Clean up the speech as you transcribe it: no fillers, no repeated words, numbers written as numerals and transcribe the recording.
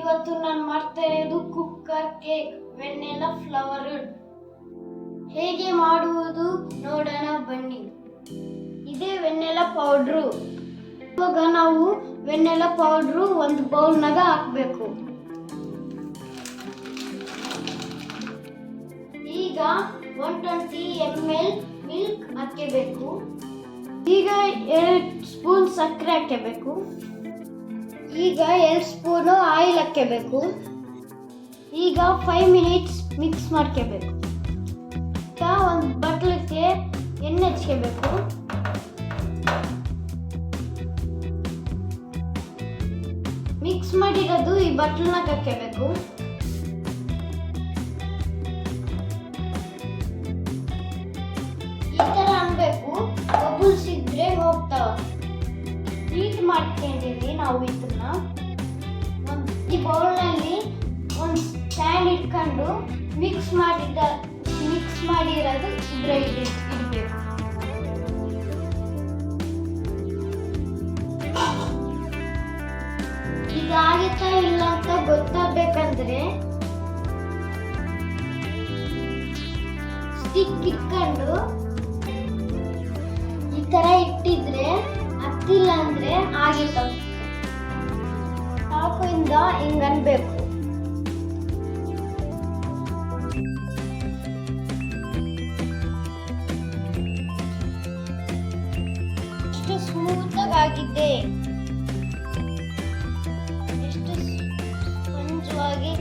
ಇವತ್ತು ನಾನು ಮಾಡ್ತಾ ಇರೋದು ಕುಕ್ಕರ್ ಕೇಕ್ ವೆನಿಲಾ ಫ್ಲೇವರ್ಡ್. ಹೇಗೆ ಮಾಡುವುದು ನೋಡೋಣ ಬನ್ನಿ. ಇದೇ ವೆನಿಲಾ ಪೌಡ್ರು. ಇವಾಗ ನಾವು ವೆನಿಲಾ ಪೌಡ್ರು ಒಂದು ಬೌಲ್ನಾಗ ಹಾಕಬೇಕು. ಈಗ 120 ml ಮಿಲ್ಕ್ ಹಾಕಬೇಕು. ಈಗ 2 ಸ್ಪೂನ್ ಸಕ್ಕರೆ ಹಾಕಬೇಕು. ಈಗ 2 ಸ್ಪೂನು ಆಯಿಲ್ ಹಾಕಬೇಕು. ಈಗ 5 ಮಿನಿಟ್ಸ್ ಮಿಕ್ಸ್ ಮಾಡ್ಕೋಬೇಕು. ಈಗ ಒಂದು ಬಟ್ಲಕ್ಕೆ ಎಣ್ಣೆ ಹಚ್ಕೋಬೇಕು. ಮಿಕ್ಸ್ ಮಾಡಿರೋದು ಈ ಬಟ್ಲನಾಗ ಹಾಕಬೇಕು. ಈ ತರ ಅನ್ಬೇಕು. ಬಬಲ್ಸ್ ಇದ್ರೆ ಹೋಗ್ತಾವ. ಹೀಟ್ ಮಾಡ್ಕೊಂಡಿವಿ ನಾವು ಇದನ್ನ. ಈ ಬೌಲ್ನಲ್ಲಿ ಒಂದು ಸ್ಟ್ಯಾಂಡ್ ಇಟ್ಕೊಂಡು ಮಿಕ್ಸ್ ಮಾಡಿರೋದು ಇದ್ರಲ್ಲಿ ಇಡಬೇಕು. ಈಗ ಆಗುತ್ತಾ ಇಲ್ಲ ಅಂತ ಗೊತ್ತಾಗಬೇಕಂದ್ರೆ ಸ್ಟಿಕ್ ಇಟ್ಕೊಂಡು ಈ ತರ ಇಟ್ಟಿದ್ರೆ ಹತ್ತಿಲ್ಲ ಅಂದ್ರೆ ಆಗಿತ್ತ. ಚಾಕುಯಿಂದ ಹಿಂಗ ಅನ್ಬೇಕು. ಎಷ್ಟು ಸ್ಮೂತ್ ಆಗಿದೆ, ಎಷ್ಟು ಸ್ಪಂಜವಾಗಿ